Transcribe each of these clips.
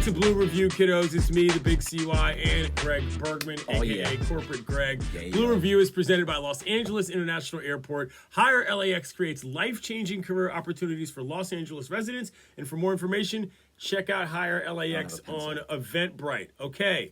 to Blue Review, kiddos. It's me, the Big CY, and Greg Bergman, a.k.a. Corporate Greg. Blue Review is presented by Los Angeles International Airport. Hire LAX creates life-changing career opportunities for Los Angeles residents. And for more information, check out Hire LAX on Eventbrite. Okay.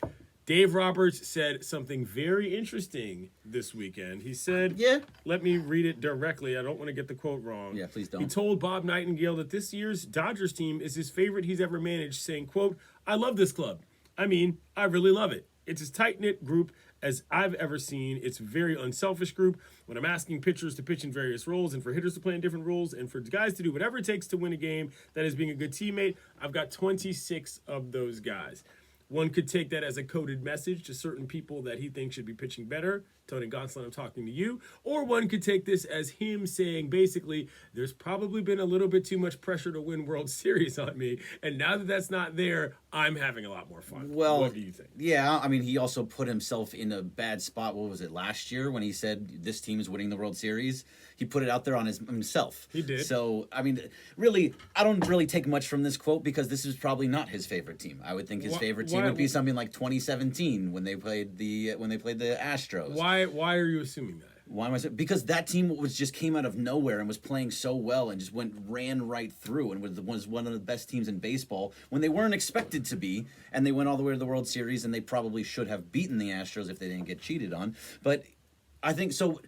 Dave Roberts said something very interesting this weekend. He said, let me read it directly. I don't want to get the quote wrong. Yeah, please don't. He told Bob Nightingale that this year's Dodgers team is his favorite he's ever managed, saying, quote, I love this club. I mean, I really love it. It's as tight-knit group as I've ever seen. It's a very unselfish group. When I'm asking pitchers to pitch in various roles and for hitters to play in different roles and for guys to do whatever it takes to win a game, that is being a good teammate, I've got 26 of those guys. One could take that as a coded message to certain people that he thinks should be pitching better. Tony Gonsolin, I'm talking to you. Or one could take this as him saying, basically, there's probably been a little bit too much pressure to win World Series on me. And now that that's not there, I'm having a lot more fun. Well, what do you think? Yeah, I mean, he also put himself in a bad spot. What was it, last year when he said this team is winning the World Series? He put it out there on himself. He did. So, I mean, really, I don't really take much from this quote because this is probably not his favorite team. I would think his favorite team would be something like 2017 when they played the Astros. Why are you assuming that? Why am I saying? Because that team just came out of nowhere and was playing so well and just ran right through and was one of the best teams in baseball when they weren't expected to be, and they went all the way to the World Series, and they probably should have beaten the Astros if they didn't get cheated on. But I think so.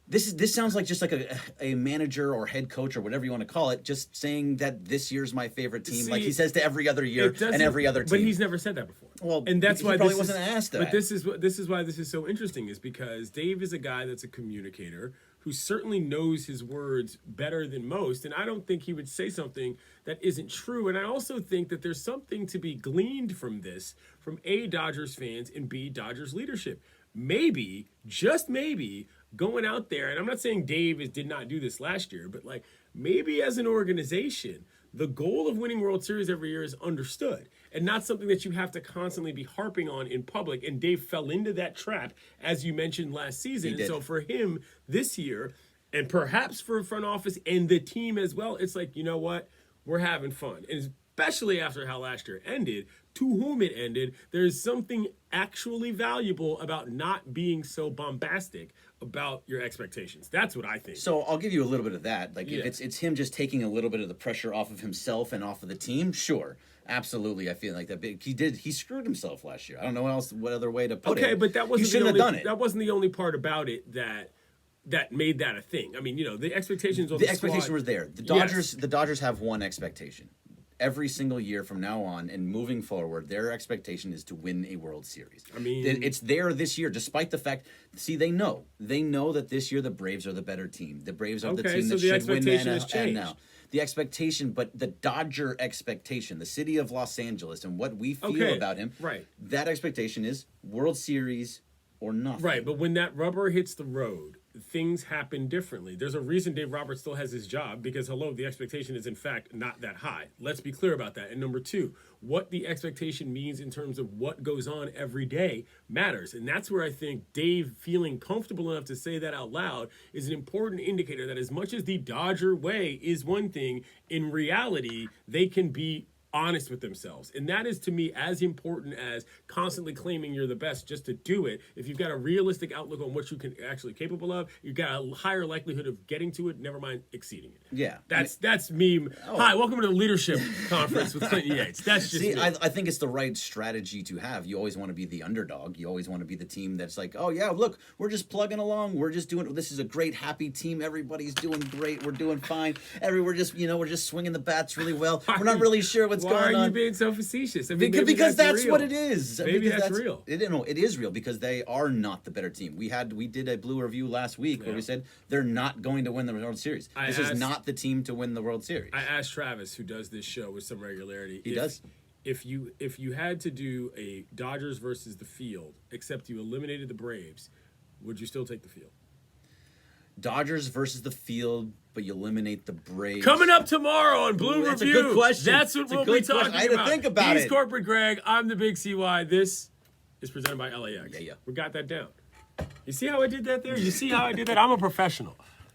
This sounds like just like a manager or head coach or whatever you want to call it, just saying that this year's my favorite team, like he says to every other year and every other team. But he's never said that before. Well, and that's why he probably wasn't asked that. But this is why this is so interesting, is because Dave is a guy that's a communicator who certainly knows his words better than most, and I don't think he would say something that isn't true. And I also think that there's something to be gleaned from this, from A, Dodgers fans, and B, Dodgers leadership. Maybe, just maybe, going out there, and I'm not saying Dave did not do this last year, but like maybe as an organization, the goal of winning World Series every year is understood and not something that you have to constantly be harping on in public. And Dave fell into that trap, as you mentioned last season. And so for him this year, and perhaps for front office and the team as well, it's like, you know what? We're having fun. And especially after how last year ended, to whom it ended, there's something actually valuable about not being so bombastic about your expectations. That's what I think. So I'll give you a little bit of that. Like if it's him just taking a little bit of the pressure off of himself and off of the team, sure. Absolutely, I feel like that. He screwed himself last year. I don't know what other way to put it. Okay, but that wasn't he shouldn't have done it. That wasn't the only part about it that made that a thing. I mean, the expectations on the expectation squad, was there. The Dodgers have one expectation. Every single year from now on and moving forward, their expectation is to win a World Series. I mean, it's there this year, despite the fact. See, they know that this year the Braves are the better team. The Braves are the team that should win the NL. The expectation, but the Dodger expectation, the city of Los Angeles, and what we feel about him, right? That expectation is World Series or nothing. Right, but when that rubber hits the road, things happen differently. There's a reason Dave Roberts still has his job, because, the expectation is, in fact, not that high. Let's be clear about that. And number two, what the expectation means in terms of what goes on every day matters. And that's where I think Dave feeling comfortable enough to say that out loud is an important indicator that as much as the Dodger way is one thing, in reality, they can be honest with themselves. And that is, to me, as important as constantly claiming you're the best just to do it. If you've got a realistic outlook on what you can actually capable of, you've got a higher likelihood of getting to it, never mind exceeding it. Yeah. That's me. Hi, welcome to the leadership conference with Clinton Yates. That's just me. I think it's the right strategy to have. You always want to be the underdog. You always want to be the team that's like, oh yeah, look, we're just plugging along. We're just doing, this is a great, happy team. Everybody's doing great. We're doing fine. We're just swinging the bats really well. We're not really sure what's going on. Why are you being so facetious? I mean, because that's what it is. Maybe that's real. It is real because they are not the better team. We did a Blue Review last week where we said they're not going to win the World Series. This is not the team to win the World Series. I asked Travis, who does this show with some regularity. He does. If you had to do a Dodgers versus the field, except you eliminated the Braves, would you still take the field? Dodgers versus the field, but you eliminate the Braves. Coming up tomorrow on Blue Review. That's a good question. That's what we'll be talking about. I had to think about it. He's Corporate Greg. I'm the Big CY. This is presented by LAX. Yeah. We got that down. You see how I did that there? You see how I did that? I'm a professional.